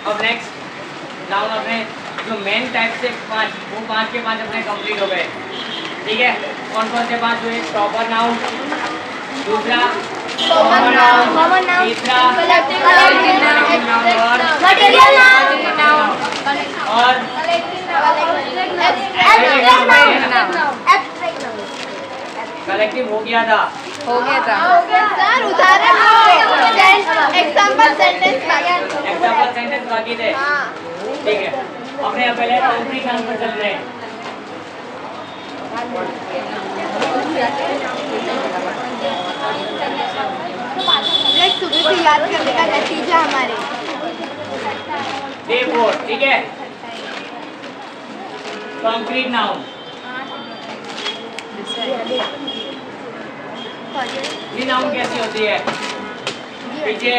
अब next noun अपने जो मेन टाइप से 5 वो 5 के 5 अपने कंप्लीट हो गए। ठीक है, कौन कौन से 5 हुए? प्रॉपर नाउन, दूसरा कॉमन नाउन, तीसरा कलेक्टिव नाउन और मटेरियल नाउन और कलेक्टिव हो गया था। सर उदाहरण एग्जांपल सेंटेंस बाकी थे। ठीक है, अपने यहाँ पहले कंक्रीट नाउन पर चल रहे हैं। सुबह से याद करने का नतीजा हमारे डे 4। ठीक है, कंक्रीट नाउन ये नाउन कैसी होती है? पीछे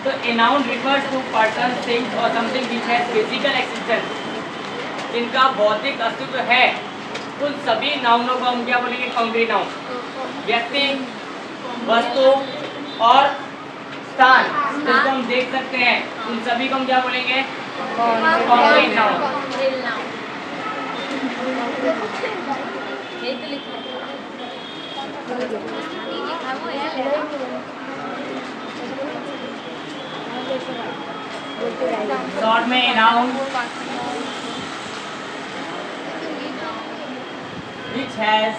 तो a noun refers to person, things और something which has physical existence, जिनका भौतिक अस्तित्व है, उन सभी नाउनों को हम क्या बोलेंगे? Concrete noun. व्यक्ति, वस्तु और स्थान जिसको हम देख सकते हैं, उन सभी को हम क्या बोलेंगे? Concrete noun. शॉर्ट में noun which has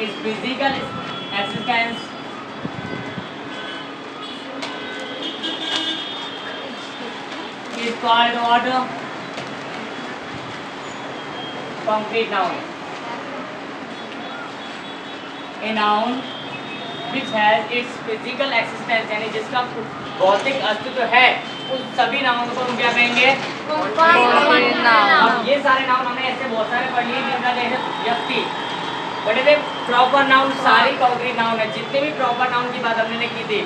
its physical existence is called what? Concrete noun. A noun which has its physical existence यानी जिसका भौतिक अस्तित्व है, उस सभी नाउन को हम क्या कहेंगे? अब ये सारे नाउन हमने ऐसे बहुत सारे पढ़ लिए जिनका जैसे व्यक्ति बड़े थे। प्रॉपर नाउन सारी कंक्रीट नाउन है। जितने भी प्रॉपर नाउन की बात हमने की थी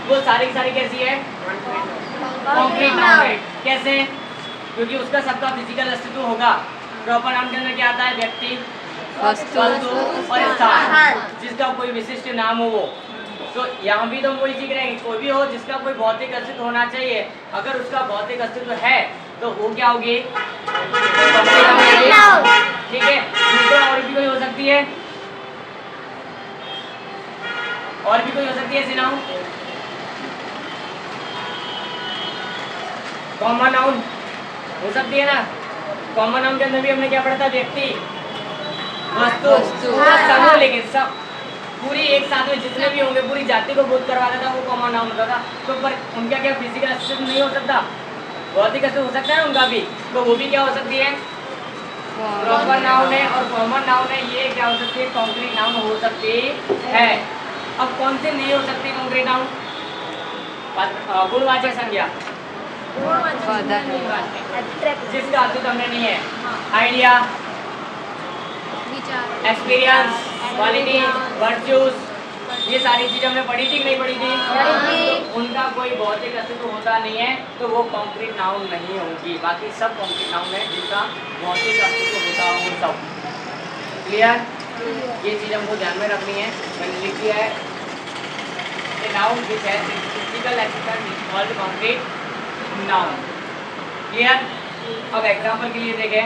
वो सारी की सारी कैसी है? कंक्रीट नाउन है। कैसे? क्योंकि उसका सबका फिजिकल अस्तित्व होगा। प्रॉपर नाउन के अंदर क्या आता है? व्यक्ति, वस्तु और स्थान जिसका कोई विशिष्ट नाम हो वो। तो यहाँ भी तो हम वही सीख रहे हैं कि कोई भी हो जिसका कोई भौतिक अस्तित्व होना चाहिए। अगर उसका भौतिक अस्तित्व है तो वो क्या होगी? ठीक है, दूसरा और भी कोई हो सकती है, और भी कोई हो सकती है ऐसी नाउन। कॉमन नाउन हो सकती है ना। कॉमन नाउन के अंदर भी हमने क्या पढ़ा था? व्यक्ति, वस्तु, समूह, लेकिन सब पूरी एक साथ में जितने भी होंगे पूरी जाति को बोध करवाता था वो कॉमन नाउन होता था। तो पर उनका क्या फिजिकल अस्तित्व नहीं हो सकता? भौतिक अस्तित्व हो सकता है उनका भी, तो वो भी क्या हो सकती है? प्रॉपर नाउन है। और कॉमन नाउन है, ये क्या हो सकती है? कंक्रीट नाउन हो सकती है। अब कौन से नहीं हो सकती कंक्रीट नाउन? गुणवाचक संज्ञा जिसका अस्तित्व हमने नहीं है। आइडिया, एक्सपीरियंस, क्वालिटी, वर्च्यूज, ये सारी चीजें हमने पढ़ी थी कि नहीं पढ़ी थी? उनका कोई भौतिक अस्तित्व होता नहीं है तो वो कंक्रीट नाउन नहीं होगी। बाकी सब कंक्रीट नाउन है जिनका भौतिक अस्तित्व होता हो सब। क्लियर? ये चीज हमको ध्यान में रखनी है। मैंने लिख दिया है noun which has physical existence is called concrete noun. Clear? अब एग्जांपल के लिए देखें।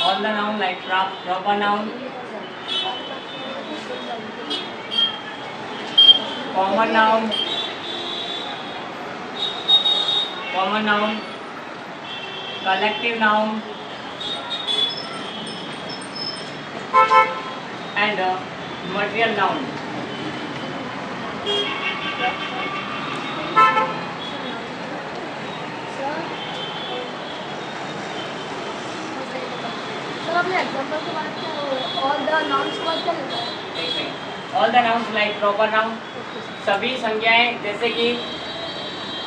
All the noun like proper noun, common noun, collective noun, and material noun. All the nouns like proper noun, सभी संज्ञाएं जैसे कि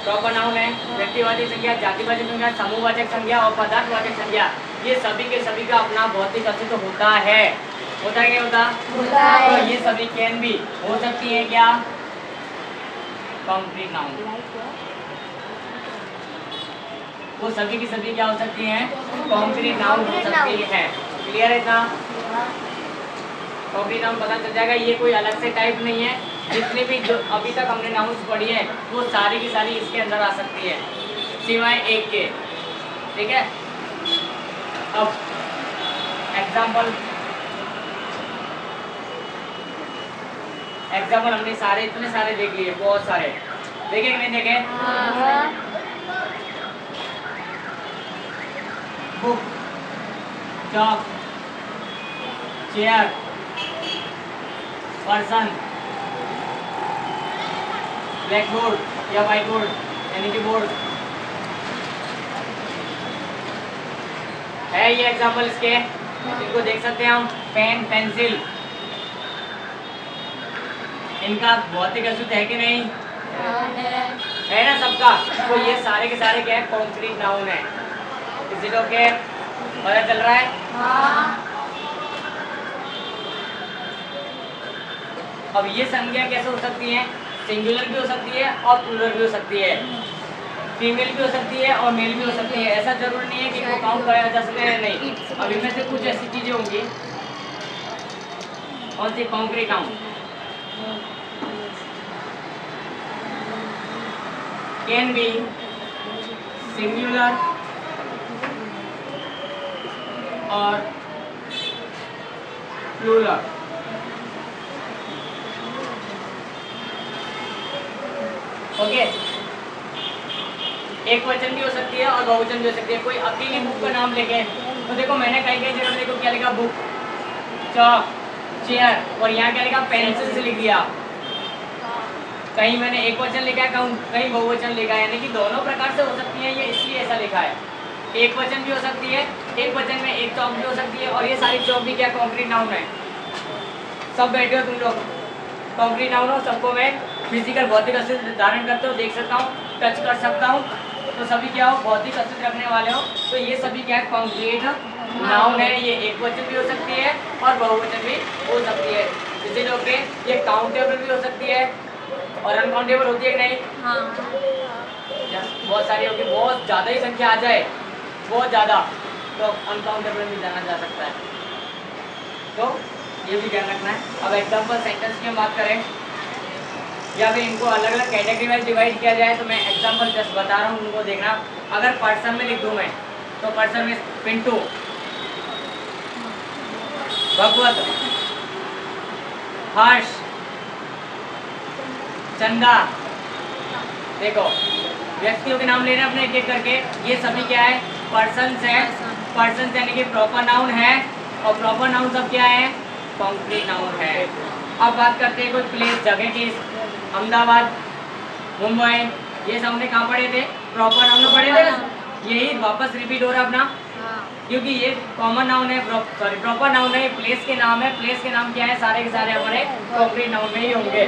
प्रॉपर नाउन है, व्यक्तिवाचक संज्ञा, जातिवाचक संज्ञा, समूहवाचक संज्ञा और पदार्थवाचक संज्ञा, ये सभी के सभी का अपना भौतिक अस्तित्व होता है। होता है क्या? होता है। तो ये सभी कैन भी हो सकती है क्या? Concrete noun. वो सभी की सभी क्या हो सकती हैं? कॉन्क्रीट नाउन हो सकती है। क्लियर है इतना? कॉन्क्रीट नाउन पता चल जाएगा, ये कोई अलग से टाइप नहीं है। जितने भी जो अभी तक हमने नाउन्स पढ़ी है वो सारी की सारी इसके अंदर आ सकती है, सिवाय एक के। ठीक है, अब एग्जाम्पल हमने सारे इतने सारे देख लिए, बहुत सारे देखे कि नहीं देखे? Book, chalk, chair, person, black board या व्हाइट बोर्ड यानी कि बोर्ड है। ये एग्जाम्पल इसके, इनको देख सकते हैं हम। पेन, पेंसिल, इनका भौतिक अस्तित्व है कि नहीं? है ना सबका। तो ये सारे के सारे क्या है? कॉन्क्रीट नाउन है। किसी लोग के पता चल रहा है? अब ये संज्ञा कैसे हो सकती है? सिंगुलर भी हो सकती है और प्लूरल भी हो सकती है, फीमेल भी हो सकती है और मेल भी हो सकती है। ऐसा जरूरी नहीं है कि इनको काउंट कराया जा सके या नहीं। अब इनमें से कुछ ऐसी चीजें होंगी, कौन सी? Concrete noun can be singular और प्लूरल। ओके, एक वचन भी हो सकती है और बहुवचन भी हो सकती है। कोई अकेली बुक का नाम लेके, तो देखो मैंने कहीं कहीं जगह देखो क्या लिखा? बुक, चॉक, चेयर, और यहाँ क्या लिखा? पेंसिल से लिख दिया। कहीं मैंने एक वचन लिखा है, कहीं बहुवचन लिखा है, यानी कि दोनों प्रकार से हो सकती है। ये इसलिए ऐसा लिखा है। एक वचन भी हो सकती है, एक वचन में एक चौक भी हो सकती है, और ये सारी चौक भी क्या? कॉन्क्रीट नाउन है। सब बैठे हो तुम लोग, कॉन्क्रीट नाउन हो, सबको मैं फिजिकल भौतिक अस्तित्व धारण करते हो, देख सकता हूँ, टच कर सकता हूँ, तो सभी क्या हो? भौतिक अस्तित्व रखने वाले हो। तो ये सभी क्या है? कॉन्क्रीट नाउन है। ये एक वचन भी हो सकती है और बहुवचन भी हो सकती है। जैसे लोग के ये काउंटेबल भी हो सकती है और अनकाउंटेबल होती है कि नहीं? बहुत सारी होगी, बहुत ज़्यादा ही संख्या आ जाए, बहुत ज़्यादा, तो अनकाउंटेबल भी जाना जा सकता है। तो ये भी ध्यान रखना है। अब एग्जाम्पल सेंटेंस की हम बात करें या फिर इनको अलग अलग कैटेगरी वाइज डिवाइड किया जाए, तो मैं एग्जाम्पल जस्ट बता रहा हूँ, उनको देखना। अगर पर्सन में लिख दूँ मैं, तो पर्सन में पिंटू, भगवत, हर्ष, चंदा। देखो व्यक्तियों के नाम ले रहे हैं अपने एक एक करके। ये सभी क्या है? पर्सन्स है। पर्सन्स यानी कि प्रॉपर नाउन है, और प्रॉपर नाउन सब क्या है? कॉन्क्रीट नाउन है। अब बात करते हैं कोई प्लेस, जगह की। अहमदाबाद, मुंबई, ये सब हमने कहाँ पढ़े थे? प्रॉपर नाउन में पढ़े थे। यही वापस रिपीट हो रहा है अपना, क्योंकि ये कॉमन नाउन है, सॉरी प्रॉपर नाउन है, प्लेस के नाम है। प्लेस के नाम क्या है? सारे के सारे हमारे कॉन्क्रीट नाउन में ही होंगे।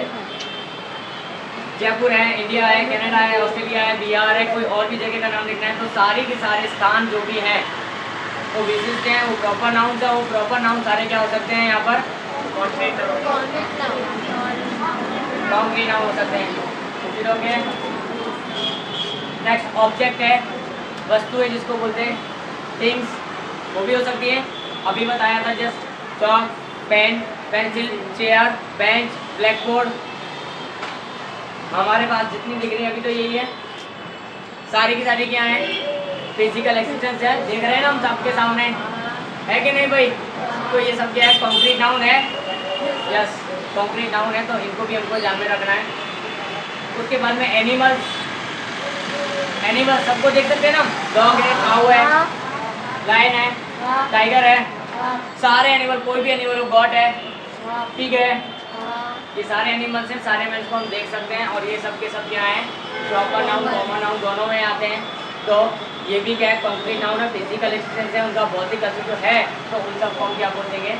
जयपुर है, इंडिया है, कनाडा है, ऑस्ट्रेलिया है, बिहार है, कोई और भी जगह का नाम लिखना है, तो सारे के सारे स्थान जो भी हैं वो विशिष्ट हैं, वो प्रॉपर नाउन है। वो प्रॉपर नाउन सारे क्या हो सकते हैं? यहाँ पर कॉन्क्रीट नाउन हो सकते हैं। ओके, नेक्स्ट ऑब्जेक्ट है, वस्तु है जिसको बोलते हैं थिंग्स, वो भी हो सकती है। अभी बताया था just, chalk, pen, pencil, chair, bench, black board. हमारे पास जितनी दिख रही है अभी तो यही है, सारी की सारी क्या है? फिजिकल एक्सिस्टेंस है। देख रहे हैं ना हम सबके सामने, है कि नहीं भाई? तो ये सब क्या है? कॉन्क्रीट नाउन है। यस, कॉन्क्रीट नाउन है, तो इनको भी हमको ध्यान में रखना है। उसके बाद में एनिमल्स, एनिमल सबको देख सकते हैं ना? डॉग है, काऊ है, लायन है, टाइगर है, सारे एनिमल, कोई भी एनिमल हो, गॉट है, पिग है, ये सारे एनिमल्स हैं। सारे एनिमल्स को हम देख सकते हैं, और ये सब के सब क्या है? प्रॉपर नाउन, कॉमन नाउन दोनों में आते हैं। तो ये भी क्या है? कॉन्क्रीट नाउन है, फिजिकल एक्सिस्टेंस है, उनका भौतिक अस्तित्व है, तो उन सबको हम क्या बोल देंगे?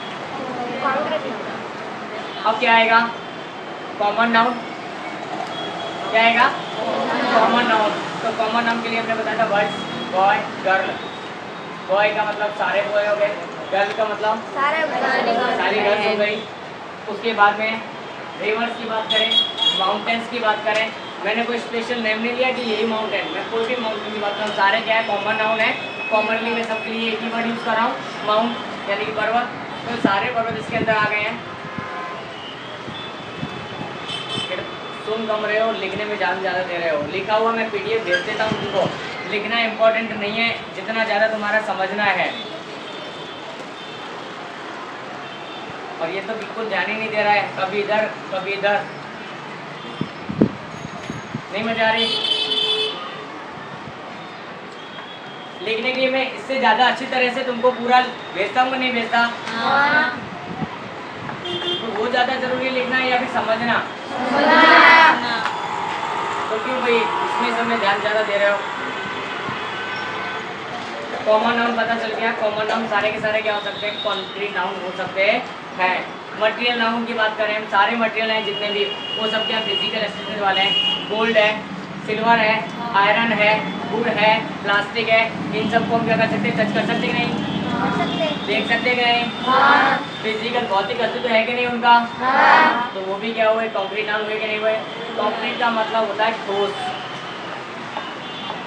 अब क्या आएगा? Common noun. क्या आएगा? Common noun. तो कॉमन नाउन के लिए हमने बताया था वर्ड्स, बॉय, गर्ल। बॉय का मतलब सारे बॉय हो गए, गर्ल का मतलब सारी गर्ल्स हो गई। उसके बाद में रिवर्स की बात करें, माउंटेन्स की बात करें, मैंने कोई स्पेशल नेम नहीं लिया कि यही माउंटेन, मैं कोई भी माउंटेन की बात कर रहा हूँ, सारे क्या है कॉमन नाउन है, कॉमनली मैं सबके लिए एक ही वर्ड यूज़ कर रहा हूँ, माउंट यानी कि पर्वत। तो सारे पर्वत इसके अंदर आ गए हैं। फिर सुन कम रहे हो, लिखने में जान ज़्यादा दे रहे हो। लिखा हुआ मैं PDF भेज देता हूँ तुमको, लिखना इम्पोर्टेंट नहीं है, जितना ज़्यादा तुम्हारा समझना है। और ये तो बिल्कुल ध्यान ही नहीं दे रहा है, कभी इधर कभी इधर, नहीं मजा आ रही। लिखने के लिए मैं इससे ज़्यादा अच्छी तरह से तुमको पूरा भेजता हूँ, नहीं भेजता? तो वो ज़्यादा जरूरी लिखना है या फिर समझना? तो क्यों भाई इसमें सब में ध्यान ज़्यादा दे रहे हो? कॉमन नाउन पता चल गया। कॉमन नाउन सारे के सारे क्या हो सकते हैं? कॉन्क्रीट नाउन हो सकते हैं। मटेरियल नाउन की बात करें हम, सारे मटेरियल हैं जितने भी, वो सब क्या फिजिकल एसिड वाले हैं। गोल्ड है, सिल्वर है, आयरन है, वुड है, प्लास्टिक है, इन सबको हम क्या कर सकते हैं? टच कर सकते कि नहीं? देख सकते कि नहीं? फिजिकल भौतिक अस्तित्व है कि नहीं उनका? तो वो भी क्या हुए? कॉन्क्रीट नाउन हुए कि नहीं हुए? कॉन्क्रीट का मतलब होता है ठोस,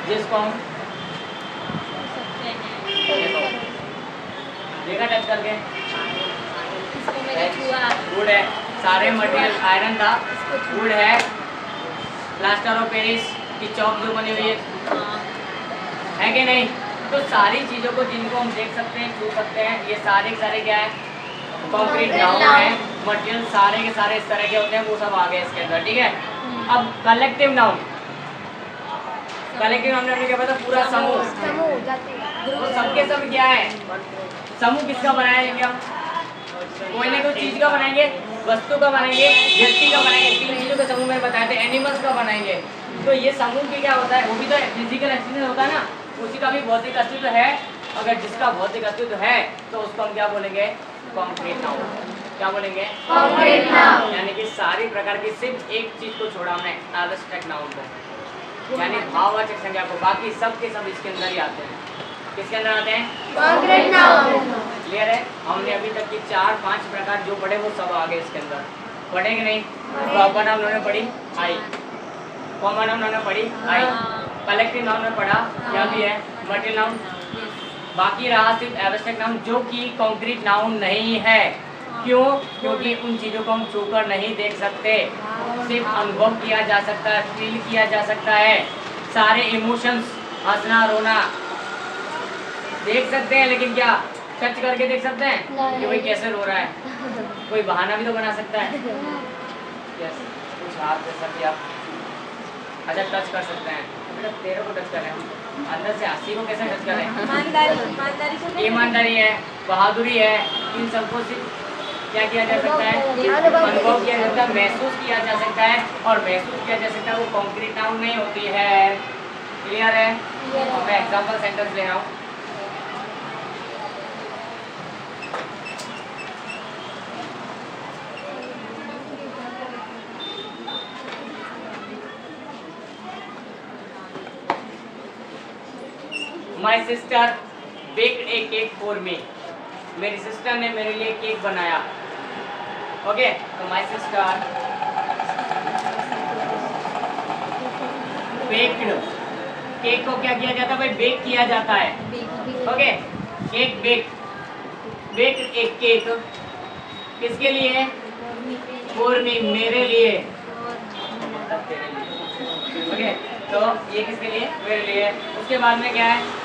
जिसको हम देखा टच करके, वुड है, सारे मटेरियल, आयरन था, वुड है, प्लास्टर ऑफ पेरिस की चौक जो बनी हुई है कि नहीं? तो सारी चीज़ों को जिनको हम देख सकते हैं, छू सकते हैं, ये सारे के सारे क्या है? कॉन्क्रीट नाउन है। मटेरियल सारे के सारे इस तरह के होते हैं, वो सब आ गए इसके अंदर, ठीक है। अब कलेक्टिव नाउन, कलेक्टिव नाउन हमने क्या पता? पूरा समूह। तो सबके सब क्या है? समूह किसका बनाएंगे हम? कोई ना कोई चीज़ का बनाएंगे, वस्तु का बनाएंगे, व्यक्ति का बनाएंगे। 3 चीज़ों के समूह में बताए थे, एनिमल्स का बनाएंगे। तो ये समूह की क्या होता है? वो भी तो फिजिकल एक्सपीरियंस होता है ना, उसी का भी भौतिक अस्तित्व है। अगर जिसका भौतिक अस्तित्व है तो उसको हम क्या बोलेंगे? Concrete noun. क्या बोलेंगे? Concrete noun. यानी कि सारी प्रकार की सिर्फ एक चीज़ को छोड़ा हमने, एब्स्ट्रैक्ट नाउन को, यानी भाववाचक संज्ञा को। बाकी सब के सब इसके अंदर ही आते हैं। किसके अंदर आते हैं? Concrete noun. क्लियर है? हमने अभी तक की 4-5 प्रकार जो पढ़े वो सब आ गए इसके अंदर। पढ़े कि नहीं? प्रॉपर नाउन उन्होंने पढ़ी, आई। कॉमन नाउन उन्होंने पढ़ी, आई। कलेक्टिव नाउन में पढ़ा, क्या भी है? Material noun. बाकी रहा सिर्फ एब्स्ट्रैक्ट नाउन, जो कि कॉन्क्रीट नाउन नहीं है। क्यों? क्योंकि उन चीज़ों को हम छूकर नहीं देख सकते, सिर्फ अनुभव किया जा सकता है, फील किया जा सकता है। सारे इमोशंस, हंसना रोना देख सकते हैं, लेकिन क्या टच करके देख सकते हैं कि भाई कैसे रो रहा है? कोई बहाना भी तो बना सकता है। यस, कुछ हाथ जैसा कि आप अच्छा टच कर सकते हैं। बेटा तेरे को टच करें, अंदर से हंसी को कैसे टच करें? ईमानदारी है, बहादुरी है, इन सबको सिर्फ क्या किया जा सकता है? अनुभव किया जा सकता है, महसूस किया जा सकता है। और महसूस किया जा सकता है, वो कॉन्क्रीट नाउन नहीं होती है। क्लियर है? और मैं एग्जाम्पल सेंटेंस ले रहा हूँ। My sister baked A cake for me. मेरी सिस्टर ने मेरे लिए केक बनाया। ओके, तो माई सिस्टर बेक्ड, केक को क्या किया जाता है भाई? बेक किया जाता है। ओके, केक बेक्ड एक केक किसके लिए? फॉर मी, मेरे लिए। ओके, तो ये किसके लिए? मेरे लिए। उसके बाद में क्या है?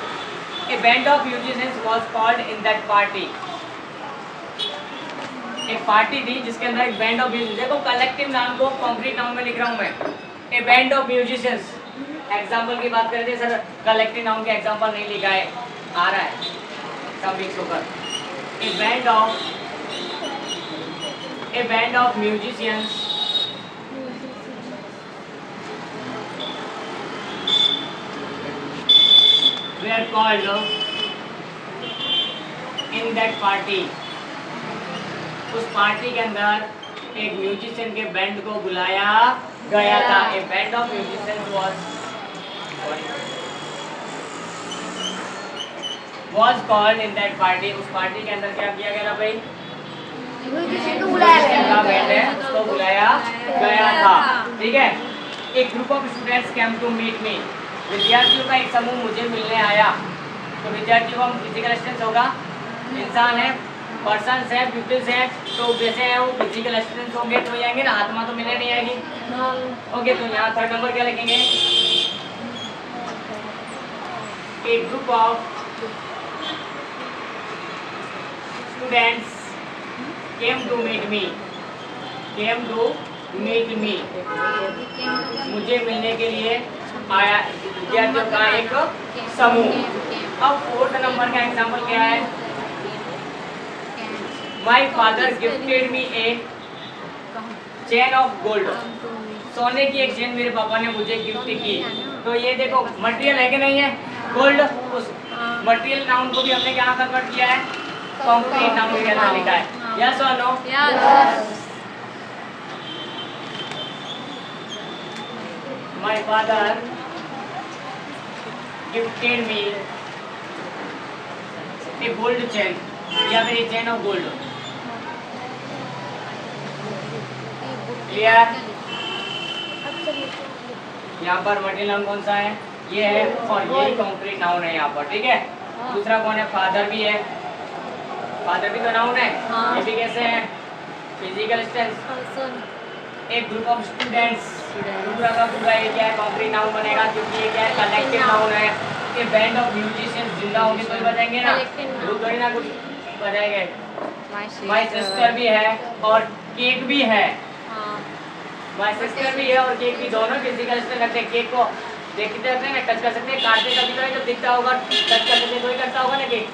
A band of musicians was called in that party. एक पार्टी थी जिसके अंदर एक बैंड ऑफ म्यूजिशियंस, देखो कलेक्टिव नाउन को कॉन्क्रीट नाउन में लिख रहा हूँ मैं। A band of musicians, example की बात करते हैं सर, कलेक्टिव नाउन के एग्जाम्पल नहीं लिखा है, आ रहा है सब मिक्स होकर। A band of musicians were called in that party. उस पार्टी के अंदर एक म्यूजिशियन के बैंड को बुलाया गया था। A band of musicians was called in that party. उस पार्टी के अंदर क्या किया गया था भाई? म्यूजिशियन का बैंड है, उसको बुलाया गया था। ठीक है, एक group of students came to meet me, विद्यार्थियों का एक समूह मुझे मिलने आया। तो विद्यार्थियों का फिजिकल असिस्टेंस होगा, इंसान है, पर्सन्स है, पीपल्स है, तो जैसे है वो फिजिकल असिस्टेंस होंगे तो आएंगे ना, आत्मा तो मिलने नहीं आएगी। ओके, तो यहाँ थर्ड नंबर क्या लिखेंगे? एक group of students came to meet me, came to meet me, मुझे मिलने के लिए आया विद्यार्थियों का एक समूह। अब फोर्थ नंबर का एग्जाम्पल क्या है? माई father gifted me A chain of gold, सोने की एक चेन मेरे पापा ने मुझे गिफ्ट की। तो ये देखो मटेरियल है कि नहीं है? गोल्ड। उस मटेरियल नाउन को भी हमने क्या कन्वर्ट किया है? कॉन्क्रीट नाउन के अंदर लिखा है। यस और no? My father gifted me a gold chain, या फिर a chain of gold. Clear? यहाँ पर मटेरियल नाउन कौन सा है? ये है, और यही कॉन्क्रीट नाउन है यहाँ पर। ठीक है, दूसरा कौन है? फादर भी है, फादर भी तो नाउन है। ये भी कैसे है? Physical strength. एक ग्रुप ऑफ स्टूडेंट्स, पूरा का पूरा ये क्या है? कॉन्क्रीट नाउन बनेगा, क्योंकि ये क्या है? कलेक्टिव नाउन है। ये बैंड ऑफ म्यूजिशियंस जिंदा होंगे तो ही बजाएंगे ना, ग्रुप थोड़ी ना कुछ बजाएंगे। माय सिस्टर भी है और केक भी है। माय सिस्टर भी है और केक भी, दोनों फिजिकल स्ट्रेंथ रखते हैं। केक को देखते रहते हैं ना, टच कर सकते हैं, काटते कभी कभी जब दिखता होगा, टच कर सकते तो ही करता होगा ना केक।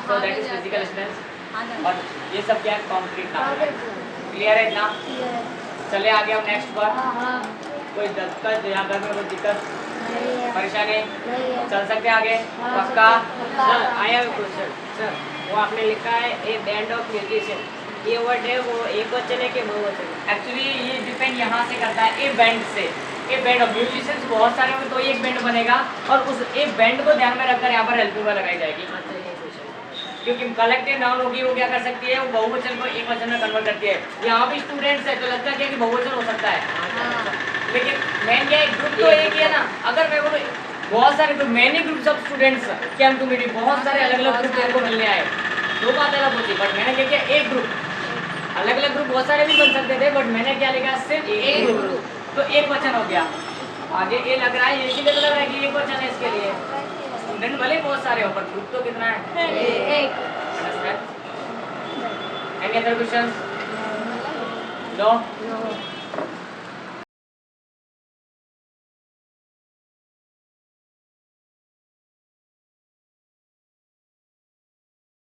तो दैट इज फिजिकल स्ट्रेंथ। और ये सब क्या है? कॉन्क्रीट नाउन है। क्लियर है इतना? चले आगे हम नेक्स्ट पर। कोई दिक्कत यहाँ घर में, कोई दिक्कत परेशानी? चल सकते हैं आगे? पक्का? Sir I have question. Sir वो आपने लिखा है ए बैंड ऑफ म्यूजिशियन, ये वर्ड है वो एक वचन है कि बहुवचन है? एक्चुअली ये डिपेंड यहाँ से करता है, ए बैंड से। ए बैंड ऑफ म्यूजिशियंस बहुत सारे होंगे तो एक बैंड बनेगा, और उस एक बैंड को ध्यान में रखकर यहाँ पर हेल्पिंग लगाई जाएगी। क्योंकि कलेक्टिव नाउन होगी वो क्या कर सकती है? वो बहुवचन को एक वचन में कन्वर्ट करती है। यहाँ भी स्टूडेंट्स है तो लगता है कि बहुवचन हो सकता है, लेकिन मेन क्या है? ग्रुप तो एक ही है ना। अगर मैं बोलूँ बहुत सारे group, many groups of students came to meet, बहुत सारे अलग अलग ग्रुप मेरे को मिलने आए, दो बात अलग होती। बट मैंने क्या किया? एक ग्रुप, अलग अलग ग्रुप बहुत सारे भी बन सकते थे, बट मैंने क्या लिखा? सिर्फ एक ग्रुप, तो एक वचन हो गया। आगे ये लग रहा है, इसीलिए तो लग रहा है कि एक वचन है इसके लिए। स्टूडेंट भले बहुत सारे हो पर ग्रुप तो कितना है? एक। Any other question? नो?